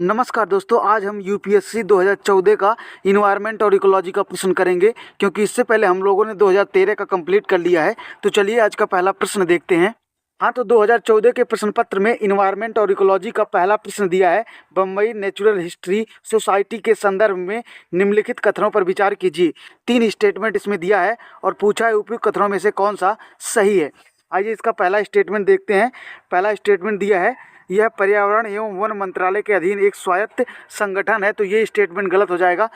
नमस्कार दोस्तों, आज हम यूपीएससी 2014 का इन्वायरमेंट और इकोलॉजी का प्रश्न करेंगे, क्योंकि इससे पहले हम लोगों ने 2013 का कंप्लीट कर लिया है। तो चलिए आज का पहला प्रश्न देखते हैं। हाँ, तो 2014 के प्रश्न पत्र में इन्वायरमेंट और इकोलॉजी का पहला प्रश्न दिया है। बम्बई नेचुरल हिस्ट्री सोसाइटी के संदर्भ में निम्नलिखित कथनों पर विचार कीजिए। 3 स्टेटमेंट इसमें दिया है और पूछा है उपयुक्त कथनों में से कौन सा सही है। आइए इसका पहला स्टेटमेंट देखते हैं। पहला स्टेटमेंट दिया है, यह पर्यावरण एवं वन मंत्रालय के अधीन एक स्वायत्त संगठन है। तो ये स्टेटमेंट गलत हो जाएगा।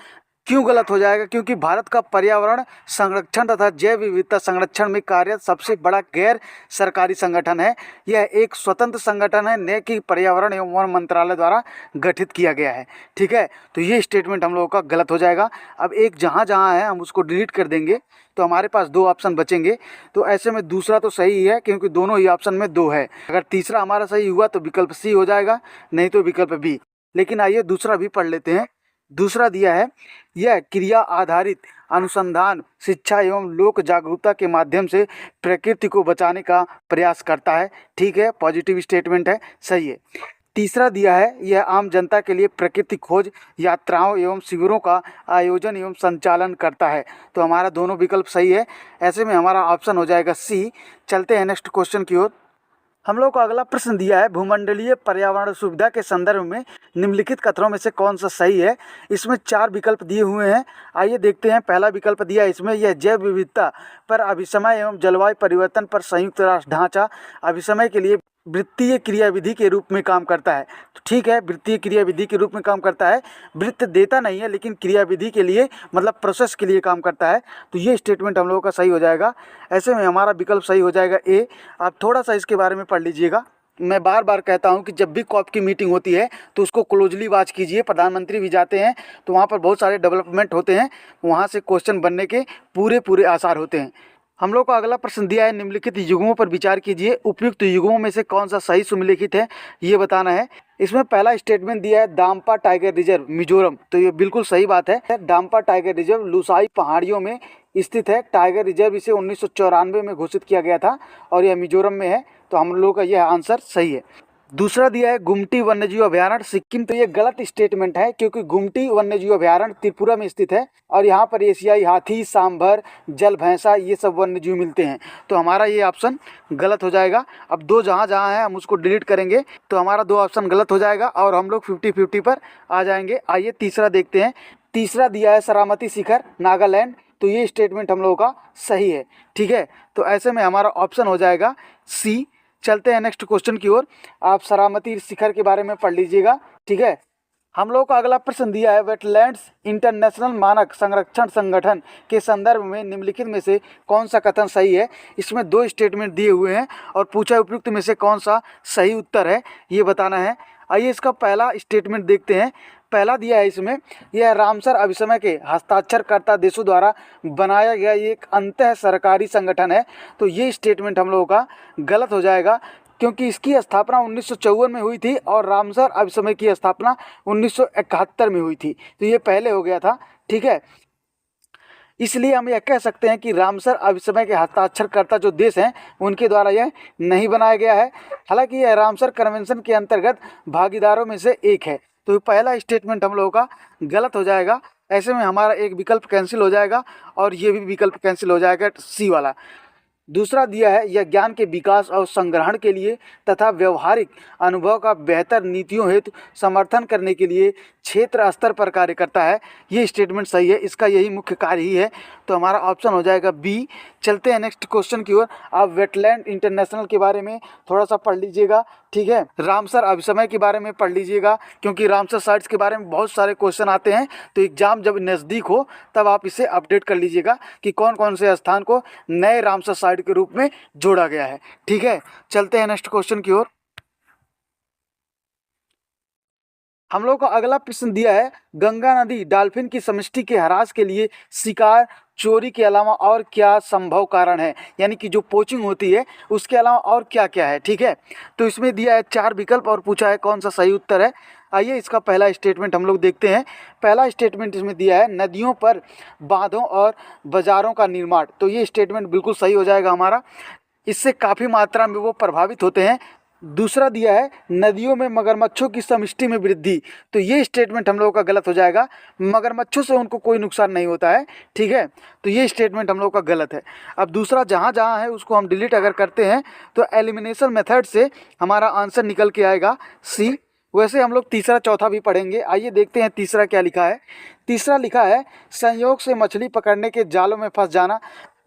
क्यों गलत हो जाएगा? क्योंकि भारत का पर्यावरण संरक्षण तथा जैव विविधता संरक्षण में कार्यरत सबसे बड़ा गैर सरकारी संगठन है। यह एक स्वतंत्र संगठन है, न कि पर्यावरण एवं वन मंत्रालय द्वारा गठित किया गया है। ठीक है, तो ये स्टेटमेंट हम लोगों का गलत हो जाएगा। अब एक जहाँ जहाँ है हम उसको डिलीट कर देंगे, तो हमारे पास 2 ऑप्शन बचेंगे। तो ऐसे में दूसरा तो सही है, क्योंकि दोनों ही ऑप्शन में 2 है। अगर तीसरा हमारा सही हुआ तो विकल्प सी हो जाएगा, नहीं तो विकल्प बी। लेकिन आइए दूसरा भी पढ़ लेते हैं। दूसरा दिया है, यह क्रिया आधारित अनुसंधान, शिक्षा एवं लोक जागरूकता के माध्यम से प्रकृति को बचाने का प्रयास करता है। ठीक है, पॉजिटिव स्टेटमेंट है, सही है। तीसरा दिया है, यह आम जनता के लिए प्रकृति खोज यात्राओं एवं शिविरों का आयोजन एवं संचालन करता है। तो हमारा दोनों विकल्प सही है। ऐसे में हमारा ऑप्शन हो जाएगा सी। चलते हैं नेक्स्ट क्वेश्चन की ओर। हम लोग को अगला प्रश्न दिया है, भूमंडलीय पर्यावरण सुविधा के संदर्भ में निम्नलिखित कथनों में से कौन सा सही है। इसमें 4 विकल्प दिए हुए हैं। आइए देखते हैं। पहला विकल्प दिया है इसमें, यह जैव विविधता पर अभिसमय एवं जलवायु परिवर्तन पर संयुक्त राष्ट्र ढांचा अभिसमय के लिए वृत्तीय क्रियाविधि के रूप में काम करता है। तो ठीक है, वृत्तीय क्रियाविधि के रूप में काम करता है। वृत्त देता नहीं है, लेकिन क्रियाविधि के लिए मतलब प्रोसेस के लिए काम करता है। तो ये स्टेटमेंट हम लोगों का सही हो जाएगा। ऐसे में हमारा विकल्प सही हो जाएगा ए। आप थोड़ा सा इसके बारे में पढ़ लीजिएगा। मैं बार बार कहता हूं कि जब भी कॉप की मीटिंग होती है तो उसको क्लोजली वॉच कीजिए। प्रधानमंत्री भी जाते हैं तो वहाँ पर बहुत सारे डेवलपमेंट होते हैं, वहाँ से क्वेश्चन बनने के पूरे आसार होते हैं। हम लोग को अगला प्रश्न दिया है, निम्नलिखित युग्मों पर विचार कीजिए। उपयुक्त युग्मों में से कौन सा सही सुमेलित है, ये बताना है। इसमें पहला स्टेटमेंट दिया है, दाम्पा टाइगर रिजर्व मिजोरम। तो ये बिल्कुल सही बात है। दाम्पा टाइगर रिजर्व लुसाई पहाड़ियों में स्थित है। टाइगर रिजर्व इसे 1994 में घोषित किया गया था और यह मिजोरम में है। तो हम लोग का यह आंसर सही है। दूसरा दिया है, गुमटी वन्यजीव अभयारण्य सिक्किम। तो ये गलत स्टेटमेंट है, क्योंकि गुमटी वन्यजीव अभयारण्य त्रिपुरा में स्थित है और यहाँ पर एशियाई हाथी, सांभर, जल भैंसा ये सब वन्यजीव मिलते हैं। तो हमारा ये ऑप्शन गलत हो जाएगा। अब 2 जहाँ जहाँ है हम उसको डिलीट करेंगे, तो हमारा 2 ऑप्शन गलत हो जाएगा और हम लोग 50-50 पर आ जाएंगे। आइए तीसरा देखते हैं। तीसरा दिया है, सरामती शिखर नागालैंड। तो ये स्टेटमेंट हम लोगों का सही है। ठीक है, तो ऐसे में हमारा ऑप्शन हो जाएगा सी। चलते हैं नेक्स्ट क्वेश्चन की ओर। आप सरामती शिखर के बारे में पढ़ लीजिएगा। ठीक है, हम लोग का अगला प्रश्न दिया है, वेटलैंड्स इंटरनेशनल मानक संरक्षण संगठन के संदर्भ में निम्नलिखित में से कौन सा कथन सही है। इसमें 2 स्टेटमेंट दिए हुए हैं और पूछा उपयुक्त में से कौन सा सही उत्तर है, ये बताना है। आइए इसका पहला स्टेटमेंट देखते हैं। पहला दिया है इसमें, यह रामसर अभिसमय के हस्ताक्षरकर्ता देशों द्वारा बनाया गया एक अंतः सरकारी संगठन है। तो ये स्टेटमेंट हम लोगों का गलत हो जाएगा, क्योंकि इसकी स्थापना 1954 में हुई थी और रामसर अभिसमय की स्थापना 1971 में हुई थी। तो ये पहले हो गया था। ठीक है, इसलिए हम यह कह सकते हैं कि रामसर अभिसमय के हस्ताक्षरकर्ता जो देश हैं उनके द्वारा यह नहीं बनाया गया है। हालांकि यह रामसर कन्वेंशन के अंतर्गत भागीदारों में से एक है। तो पहला स्टेटमेंट हम लोगों का गलत हो जाएगा। ऐसे में हमारा एक विकल्प कैंसिल हो जाएगा और ये भी विकल्प कैंसिल हो जाएगा, सी वाला। दूसरा दिया है, यह ज्ञान के विकास और संग्रहण के लिए तथा व्यवहारिक अनुभव का बेहतर नीतियों हेतु समर्थन करने के लिए क्षेत्र स्तर पर कार्य करता है। ये स्टेटमेंट सही है, इसका यही मुख्य कार्य ही है। तो हमारा ऑप्शन हो जाएगा बी। चलते हैं नेक्स्ट क्वेश्चन की ओर। आप वेटलैंड इंटरनेशनल के बारे में थोड़ा सा पढ़ लीजिएगा। ठीक है, रामसर अभिसमय के बारे में पढ़ लीजिएगा, क्योंकि रामसर साइट्स के बारे में बहुत सारे क्वेश्चन आते हैं। तो एग्जाम जब नज़दीक हो तब आप इसे अपडेट कर लीजिएगा कि कौन कौन से स्थान को नए रामसर साइट के रूप में जोड़ा गया है। ठीक है, चलते हैं नेक्स्ट क्वेश्चन की ओर। हम लोग का अगला प्रश्न दिया है, गंगा नदी डॉल्फिन की समष्टि के ह्रास के लिए शिकार चोरी के अलावा और क्या संभव कारण है, यानी कि जो पोचिंग होती है उसके अलावा और क्या क्या है। ठीक है, तो इसमें दिया है 4 विकल्प और पूछा है कौन सा सही उत्तर है। आइए इसका पहला स्टेटमेंट हम लोग देखते हैं। पहला स्टेटमेंट इसमें दिया है, नदियों पर बांधों और बाजारों का निर्माण। तो ये स्टेटमेंट बिल्कुल सही हो जाएगा हमारा। इससे काफ़ी मात्रा में वो प्रभावित होते हैं। दूसरा दिया है नदियों में मगरमच्छों की समष्टि में वृद्धि। तो ये स्टेटमेंट हम लोगों का गलत हो जाएगा, मगरमच्छों से उनको कोई नुकसान नहीं होता है, ठीक है। तो ये स्टेटमेंट हम लोग का गलत है। अब दूसरा जहाँ जहाँ है उसको हम डिलीट अगर करते हैं तो एलिमिनेशन मेथड से हमारा आंसर निकल के आएगा सी। वैसे हम लोग तीसरा चौथा भी पढ़ेंगे। आइए देखते हैं तीसरा क्या लिखा है। तीसरा लिखा है संयोग से मछली पकड़ने के जालों में फंस जाना।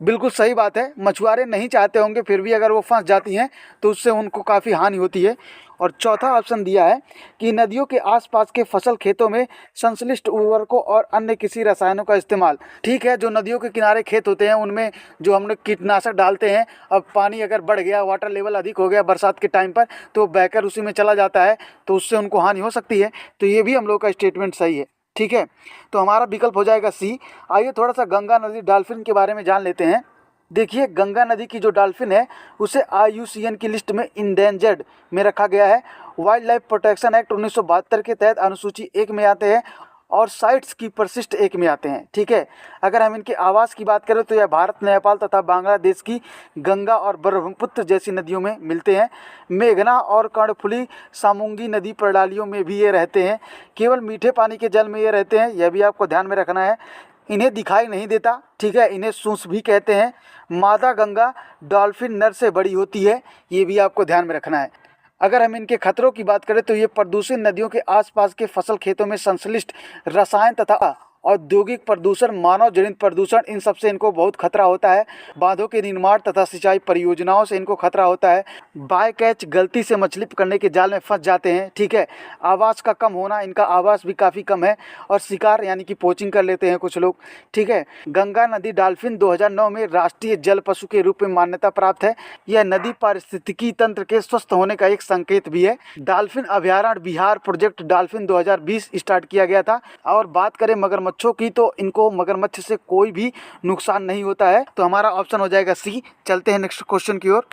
बिल्कुल सही बात है, मछुआरे नहीं चाहते होंगे, फिर भी अगर वो फंस जाती हैं तो उससे उनको काफ़ी हानि होती है। और चौथा ऑप्शन दिया है कि नदियों के आसपास के फसल खेतों में संश्लिष्ट उर्वरकों और अन्य किसी रसायनों का इस्तेमाल। ठीक है, जो नदियों के किनारे खेत होते हैं उनमें जो हम लोग कीटनाशक डालते हैं, अब पानी अगर बढ़ गया, वाटर लेवल अधिक हो गया बरसात के टाइम पर, तो बहकर उसी में चला जाता है, तो उससे उनको हानि हो सकती है। तो ये भी हम लोग का स्टेटमेंट सही है, ठीक है। तो हमारा विकल्प हो जाएगा सी। आइए थोड़ा सा गंगा नदी डॉल्फिन के बारे में जान लेते हैं। देखिए, गंगा नदी की जो डॉल्फिन है उसे IUCN की लिस्ट में इंडेंजर्ड में रखा गया है। वाइल्ड लाइफ प्रोटेक्शन एक्ट 1972 के तहत अनुसूची 1 में आते हैं और साइट्स की परिशिष्ट 1 में आते हैं, ठीक है। अगर हम इनके आवास की बात करें तो यह भारत, नेपाल तथा बांग्लादेश की गंगा और ब्रह्मपुत्र जैसी नदियों में मिलते हैं। मेघना और कर्णफुली सामुंगी नदी प्रणालियों में भी ये रहते हैं। केवल मीठे पानी के जल में ये रहते हैं, यह भी आपको ध्यान में रखना है। इन्हें दिखाई नहीं देता, ठीक है, इन्हें सूंस भी कहते हैं। मादा गंगा डॉल्फिन नर से बड़ी होती है, ये भी आपको ध्यान में रखना है। अगर हम इनके खतरों की बात करें तो ये प्रदूषित नदियों के आसपास के फसल खेतों में संश्लिष्ट रसायन तथा औद्योगिक प्रदूषण, मानव जनित प्रदूषण, इन सब से इनको बहुत खतरा होता है। बांधों के निर्माण तथा सिंचाई परियोजनाओं से इनको खतरा होता है। बाय कैच, गलती से मछली पकड़ने के जाल में फंस जाते हैं, ठीक है। आवास का कम होना, इनका आवास भी काफ़ी कम है। और शिकार यानी कि पोचिंग कर लेते हैं कुछ लोग, ठीक है। गंगा नदी डॉल्फिन 2009 में राष्ट्रीय जल पशु के रूप में मान्यता प्राप्त है। यह नदी पारिस्थितिकी तंत्र के स्वस्थ होने का एक संकेत भी है। डॉल्फिन अभयारण्य बिहार प्रोजेक्ट डॉल्फिन 2020 स्टार्ट किया गया था। और बात करें मगरमच्छों की तो इनको मगरमच्छ से कोई भी नुकसान नहीं होता है। तो हमारा ऑप्शन हो जाएगा सी। चलते हैं नेक्स्ट क्वेश्चन की ओर।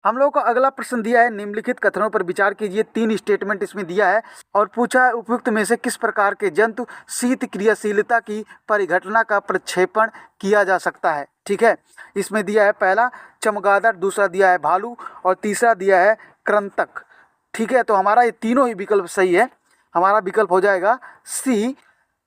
हम लोगों को अगला प्रश्न दिया है, निम्नलिखित कथनों पर विचार कीजिए। 3 स्टेटमेंट इसमें दिया है और पूछा है उपयुक्त में से किस प्रकार के जंतु शीत क्रियाशीलता की परिघटना का प्रक्षेपण किया जा सकता है, ठीक है। इसमें दिया है पहला चमगादड़, दूसरा दिया है भालू और तीसरा दिया है कृंतक, ठीक है। तो हमारा ये तीनों ही विकल्प सही है। हमारा विकल्प हो जाएगा सी।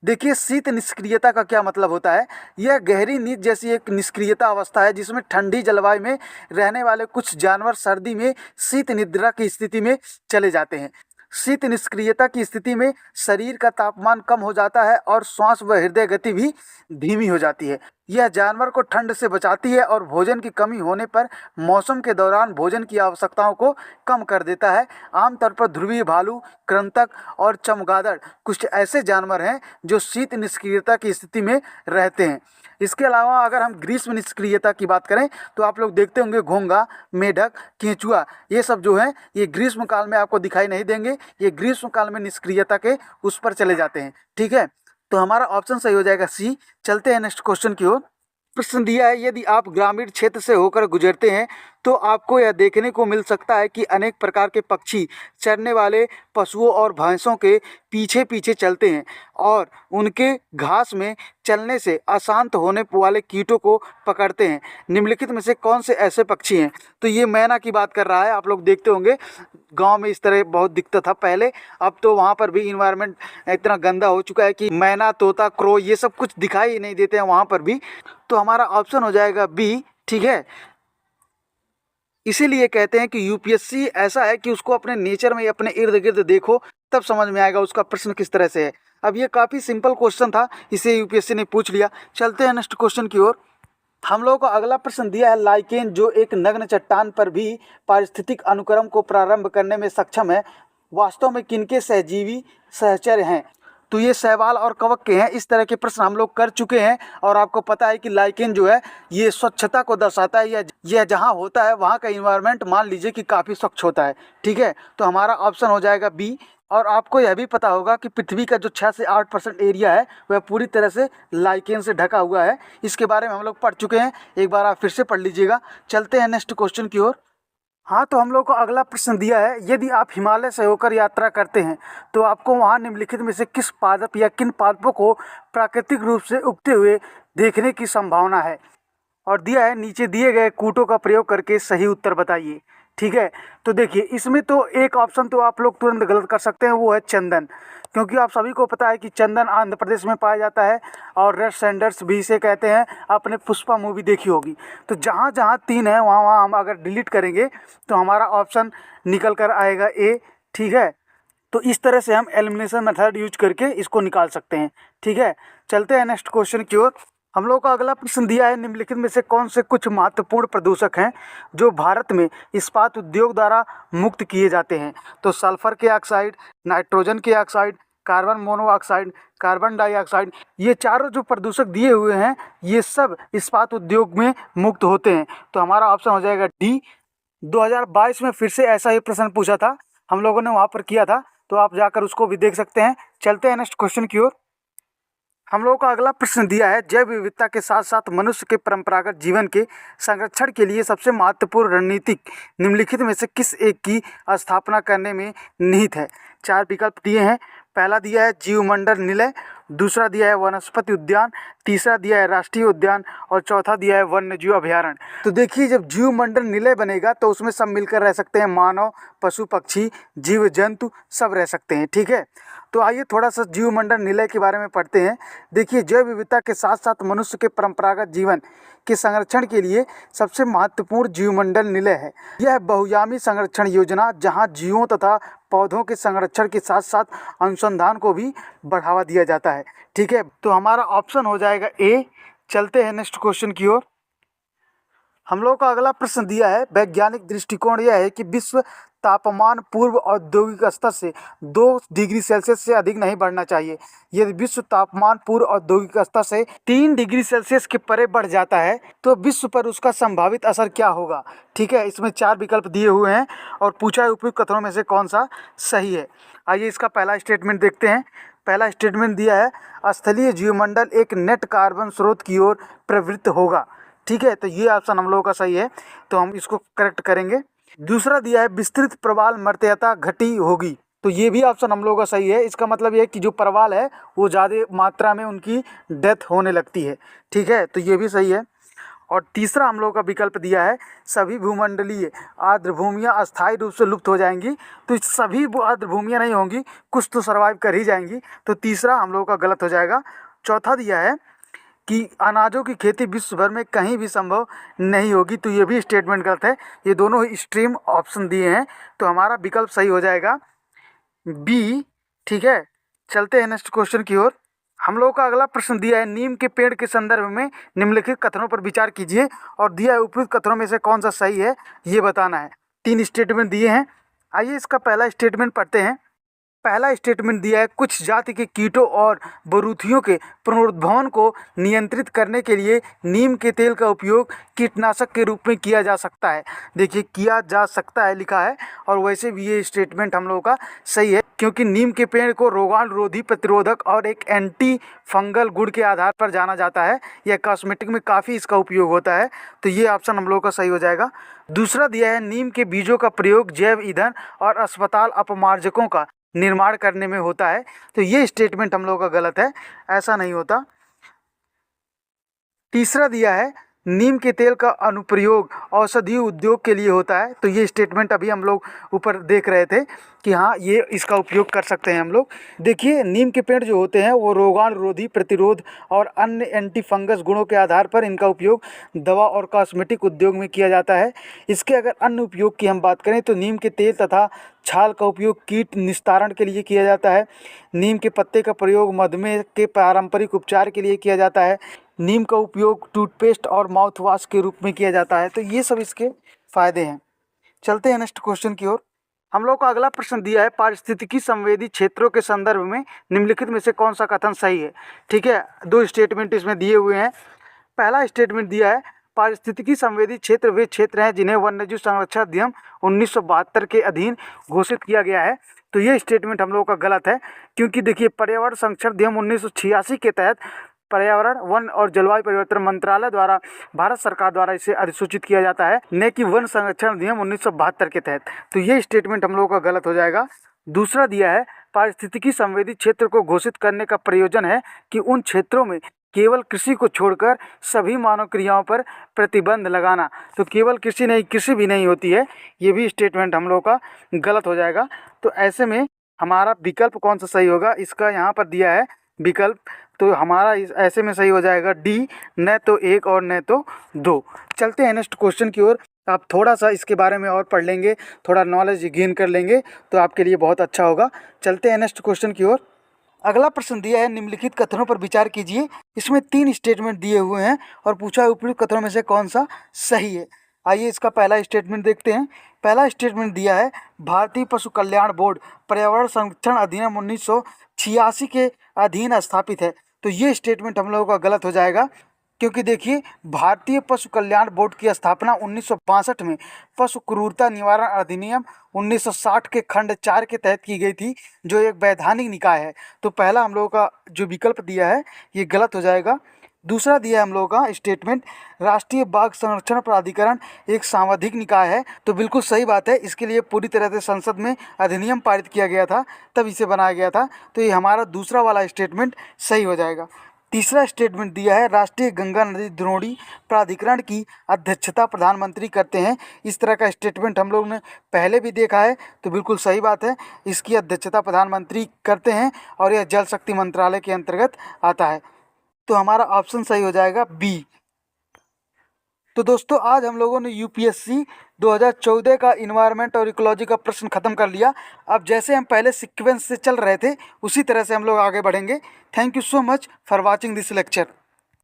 देखिए, शीत निष्क्रियता का क्या मतलब होता है। यह गहरी नींद जैसी एक निष्क्रियता अवस्था है जिसमें ठंडी जलवायु में रहने वाले कुछ जानवर सर्दी में शीत निद्रा की स्थिति में चले जाते हैं। शीत निष्क्रियता की स्थिति में शरीर का तापमान कम हो जाता है और श्वास व हृदय गति भी धीमी हो जाती है। यह जानवर को ठंड से बचाती है और भोजन की कमी होने पर मौसम के दौरान भोजन की आवश्यकताओं को कम कर देता है। आमतौर पर ध्रुवीय भालू, कृंतक और चमगादड़ कुछ ऐसे जानवर हैं जो शीत निष्क्रियता की स्थिति में रहते हैं। इसके अलावा अगर हम ग्रीष्म निष्क्रियता की बात करें तो आप लोग देखते होंगे घोंघा, मेढक, केंचुआ, ये सब जो हैं ये ग्रीष्म काल में आपको दिखाई नहीं देंगे। ये ग्रीष्म काल में निष्क्रियता के उस पर चले जाते हैं, ठीक है। तो हमारा ऑप्शन सही हो जाएगा सी। चलते हैं नेक्स्ट क्वेश्चन की ओर। प्रश्न दिया है, यदि आप ग्रामीण क्षेत्र से होकर गुजरते हैं तो आपको यह देखने को मिल सकता है कि अनेक प्रकार के पक्षी चरने वाले पशुओं और भैंसों के पीछे पीछे चलते हैं और उनके घास में चलने से अशांत होने वाले कीटों को पकड़ते हैं। निम्नलिखित में से कौन से ऐसे पक्षी हैं। तो ये मैना की बात कर रहा है। आप लोग देखते होंगे गांव में इस तरह बहुत दिखता था पहले, अब तो वहाँ पर भी इन्वायरमेंट इतना गंदा हो चुका है कि मैना, तोता, क्रो ये सब कुछ दिखाई नहीं देते हैं वहाँ पर भी। तो हमारा ऑप्शन हो जाएगा बी, ठीक है। इसीलिए कहते हैं कि यूपीएससी ऐसा है कि उसको अपने नेचर में, अपने इर्द गिर्द देखो, तब समझ में आएगा उसका प्रश्न किस तरह से है। अब ये काफ़ी सिंपल क्वेश्चन था, इसे यूपीएससी ने पूछ लिया। चलते हैं नेक्स्ट क्वेश्चन की ओर। हम लोगों को अगला प्रश्न दिया है, लाइकेन जो एक नग्न चट्टान पर भी पारिस्थितिक अनुक्रम को प्रारंभ करने में सक्षम है, वास्तव में किनके सहजीवी सहचर्य हैं। तो ये शैवाल और कवक के हैं। इस तरह के प्रश्न हम लोग कर चुके हैं और आपको पता है कि लाइकेन जो है ये स्वच्छता को दर्शाता है। यह जहाँ होता है वहाँ का इन्वायरमेंट मान लीजिए कि काफ़ी स्वच्छ होता है, ठीक है। तो हमारा ऑप्शन हो जाएगा बी। और आपको यह भी पता होगा कि पृथ्वी का जो 6 से 8% एरिया है वह पूरी तरह से लाइकेन से ढका हुआ है। इसके बारे में हम लोग पढ़ चुके हैं, एक बार आप फिर से पढ़ लीजिएगा। चलते हैं नेक्स्ट क्वेश्चन की ओर। हाँ, तो हम लोग को अगला प्रश्न दिया है, यदि आप हिमालय से होकर यात्रा करते हैं तो आपको वहाँ निम्नलिखित में से किस पादप या किन पादपों को प्राकृतिक रूप से उगते हुए देखने की संभावना है। और दिया है नीचे दिए गए कूटों का प्रयोग करके सही उत्तर बताइए, ठीक है। तो देखिए इसमें तो एक ऑप्शन तो आप लोग तुरंत गलत कर सकते हैं, वो है चंदन, क्योंकि आप सभी को पता है कि चंदन आंध्र प्रदेश में पाया जाता है और रेड सैंडल्स भी इसे कहते हैं। आपने पुष्पा मूवी देखी होगी। तो जहाँ जहाँ 3 है वहाँ वहाँ हम अगर डिलीट करेंगे तो हमारा ऑप्शन निकल कर आएगा ए। ठीक है, तो इस तरह से हम एलिमिनेशन मेथड यूज करके इसको निकाल सकते हैं। ठीक है, चलते हैं नेक्स्ट क्वेश्चन की ओर। हम लोग का अगला प्रश्न दिया है, निम्नलिखित में से कौन से कुछ महत्वपूर्ण प्रदूषक हैं जो भारत में इस्पात उद्योग द्वारा मुक्त किए जाते हैं। तो सल्फर के ऑक्साइड, नाइट्रोजन के oxide, carbon monoxide, carbon dioxide, ये चारों जो प्रदूषक दिए हुए हैं ये सब इस्पात उद्योग में मुक्त होते हैं। तो हमारा ऑप्शन हो जाएगा डी। 2022 में फिर से ऐसा ही प्रश्न पूछा था, हम लोगों ने वहाँ पर किया था, तो आप जाकर उसको भी देख सकते हैं। चलते हैं नेक्स्ट क्वेश्चन की ओर। हम लोगों का अगला प्रश्न दिया है, जैव विविधता के साथ साथ मनुष्य के परंपरागत जीवन के संरक्षण के लिए सबसे महत्वपूर्ण रणनीतिक निम्नलिखित में से किस एक की स्थापना करने में निहित है। 4 विकल्प दिए हैं। पहला दिया है जीवमंडल निलय, दूसरा दिया है वनस्पति उद्यान, तीसरा दिया है राष्ट्रीय उद्यान और चौथा दिया है वन्यजीव अभयारण्य। तो देखिए जब जीवमंडल निलय बनेगा तो उसमें सब मिलकर रह सकते हैं, मानव, पशु पक्षी, जीव जंतु सब रह सकते हैं। ठीक है, तो आइए थोड़ा सा जीवमंडल निलय के बारे में पढ़ते हैं। देखिए जैव विविधता के साथ साथ मनुष्य के परंपरागत जीवन के संरक्षण के लिए सबसे महत्वपूर्ण जीवमंडल निलय है। यह बहुआयामी संरक्षण योजना जहां जीवों तथा पौधों के संरक्षण के साथ साथ अनुसंधान को भी बढ़ावा दिया जाता है। ठीक है, तो हमारा ऑप्शन हो जाएगा ए। चलते हैं नेक्स्ट क्वेश्चन की ओर। हम लोग का अगला प्रश्न दिया है, वैज्ञानिक दृष्टिकोण यह है कि विश्व तापमान पूर्व औद्योगिक स्तर से 2 डिग्री सेल्सियस से अधिक नहीं बढ़ना चाहिए। यदि विश्व तापमान पूर्व औद्योगिक स्तर से 3 डिग्री सेल्सियस के परे बढ़ जाता है तो विश्व पर उसका संभावित असर क्या होगा। ठीक है, इसमें 4 विकल्प दिए हुए हैं और पूछा है उपयुक्त कथनों में से कौन सा सही है। आइए इसका पहला स्टेटमेंट देखते हैं। पहला स्टेटमेंट दिया है, स्थलीय जीवमंडल एक नेट कार्बन स्रोत की ओर प्रवृत्त होगा। ठीक है, तो ये ऑप्शन हम लोगों का सही है, तो हम इसको करेक्ट करेंगे। दूसरा दिया है, विस्तृत प्रवाल मर्यादा घटी होगी। तो ये भी ऑप्शन हम लोगों का सही है। इसका मतलब ये है कि जो प्रवाल है वो ज़्यादा मात्रा में उनकी डेथ होने लगती है। ठीक है, तो ये भी सही है। और तीसरा हम लोगों का विकल्प दिया है, सभी भूमंडलीय आर्द्रभूमियाँ अस्थायी रूप से लुप्त हो जाएंगी। तो सभी आर्द्रभूमियाँ नहीं होंगी, कुछ तो सर्वाइव कर ही जाएंगी। तो तीसरा हम लोगों का गलत हो जाएगा। चौथा दिया है कि अनाजों की खेती विश्व भर में कहीं भी संभव नहीं होगी। तो ये भी स्टेटमेंट गलत है। ये दोनों ही एक्सट्रीम ऑप्शन दिए हैं, तो हमारा विकल्प सही हो जाएगा बी। ठीक है, चलते हैं नेक्स्ट क्वेश्चन की ओर। हम लोगों का अगला प्रश्न दिया है, नीम के पेड़ के संदर्भ में निम्नलिखित कथनों पर विचार कीजिए और दिया है उपयुक्त कथनों में से कौन सा सही है ये बताना है। 3 स्टेटमेंट दिए हैं। आइए इसका पहला स्टेटमेंट पढ़ते हैं। पहला स्टेटमेंट दिया है, कुछ जाति के कीटों और बरूथियों के पुनरुद्भवन को नियंत्रित करने के लिए नीम के तेल का उपयोग कीटनाशक के रूप में किया जा सकता है। देखिए किया जा सकता है लिखा है, और वैसे भी ये स्टेटमेंट हम लोगों का सही है, क्योंकि नीम के पेड़ को रोगाणुरोधी, प्रतिरोधक और एक एंटी फंगल गुण के आधार पर जाना जाता है। यह कॉस्मेटिक में काफ़ी इसका उपयोग होता है। तो ये ऑप्शन हम लोगों का सही हो जाएगा। दूसरा दिया है, नीम के बीजों का प्रयोग जैव ईंधन और अस्पताल अपमार्जकों का निर्माण करने में होता है। तो ये स्टेटमेंट हम लोगों का गलत है, ऐसा नहीं होता। तीसरा दिया है, नीम के तेल का अनुप्रयोग औषधीय उद्योग के लिए होता है। तो ये स्टेटमेंट अभी हम लोग ऊपर देख रहे थे कि हाँ ये इसका उपयोग कर सकते हैं हम लोग। देखिए नीम के पेड़ जो होते हैं वो रोगाणुरोधी, प्रतिरोध और अन्य एंटी फंगस गुणों के आधार पर इनका उपयोग दवा और कॉस्मेटिक उद्योग में किया जाता है। इसके अगर अन्य उपयोग की हम बात करें तो नीम के तेल तथा छाल का उपयोग कीट निस्तारण के लिए किया जाता है। नीम के पत्ते का प्रयोग मधुमेह के पारंपरिक उपचार के लिए किया जाता है। नीम का उपयोग टूथपेस्ट और माउथ वॉश के रूप में किया जाता है। तो ये सब इसके फायदे हैं। चलते हैं नेक्स्ट क्वेश्चन की ओर। हम लोग का अगला प्रश्न दिया है, पारिस्थितिकी संवेदी क्षेत्रों के संदर्भ में निम्नलिखित में से कौन सा कथन सही है। ठीक है, 2 स्टेटमेंट इसमें दिए हुए हैं। पहला स्टेटमेंट दिया है, पारिस्थितिकी संवेदी क्षेत्र वे क्षेत्र हैं जिन्हें वन्यजीव संरक्षण अधिनियम 1972 के अधीन घोषित किया गया है। तो ये स्टेटमेंट हम लोगों का गलत है, क्योंकि देखिए पर्यावरण संरक्षण अधिनियम 1986 के तहत पर्यावरण, वन और जलवायु परिवर्तन मंत्रालय द्वारा भारत सरकार द्वारा इसे अधिसूचित किया जाता है, न कि वन संरक्षण अधिनियम 1972 के तहत। तो ये स्टेटमेंट हम लोगों का गलत हो जाएगा। दूसरा दिया है, पारिस्थितिकी संवेदी क्षेत्र को घोषित करने का प्रयोजन है कि उन क्षेत्रों में केवल कृषि को छोड़कर सभी मानव क्रियाओं पर प्रतिबंध लगाना। तो केवल कृषि नहीं, कृषि भी नहीं होती है, ये भी स्टेटमेंट हम लोग का गलत हो जाएगा। तो ऐसे में हमारा विकल्प कौन सा सही होगा, इसका यहाँ पर दिया है विकल्प, तो हमारा ऐसे में सही हो जाएगा डी, न तो 1 और न तो 2। चलते हैं नेक्स्ट क्वेश्चन की ओर। आप थोड़ा सा इसके बारे में और पढ़ लेंगे, थोड़ा नॉलेज गेन कर लेंगे तो आपके लिए बहुत अच्छा होगा। चलते हैं नेक्स्ट क्वेश्चन की ओर। अगला प्रश्न दिया है, निम्नलिखित कथनों पर विचार कीजिए। इसमें 3 स्टेटमेंट दिए हुए हैं और पूछा है उपयुक्त कथनों में से कौन सा सही है। आइए इसका पहला स्टेटमेंट देखते हैं। पहला स्टेटमेंट दिया है, भारतीय पशु कल्याण बोर्ड पर्यावरण संरक्षण अधिनियम 1986 के अधीन स्थापित है। तो ये स्टेटमेंट हम लोगों का गलत हो जाएगा, क्योंकि देखिए भारतीय पशु कल्याण बोर्ड की स्थापना 1962 में पशु क्रूरता निवारण अधिनियम 1960 के खंड 4 के तहत की गई थी, जो एक वैधानिक निकाय है। तो पहला हम लोगों का जो विकल्प दिया है ये गलत हो जाएगा। दूसरा दिया है हम लोगों का स्टेटमेंट, राष्ट्रीय बाघ संरक्षण प्राधिकरण एक सांविधिक निकाय है। तो बिल्कुल सही बात है, इसके लिए पूरी तरह से संसद में अधिनियम पारित किया गया था, तब इसे बनाया गया था। तो ये हमारा दूसरा वाला स्टेटमेंट सही हो जाएगा। तीसरा स्टेटमेंट दिया है, राष्ट्रीय गंगा नदी द्रोणी प्राधिकरण की अध्यक्षता प्रधानमंत्री करते हैं। इस तरह का स्टेटमेंट हम लोग ने पहले भी देखा है, तो बिल्कुल सही बात है, इसकी अध्यक्षता प्रधानमंत्री करते हैं और यह जल शक्ति मंत्रालय के अंतर्गत आता है। तो हमारा ऑप्शन सही हो जाएगा बी। तो दोस्तों आज हम लोगों ने यूपीएससी 2014 का इन्वायरमेंट और इकोलॉजी का प्रश्न खत्म कर लिया। अब जैसे हम पहले सीक्वेंस से चल रहे थे उसी तरह से हम लोग आगे बढ़ेंगे। Thank you so much for watching this lecture.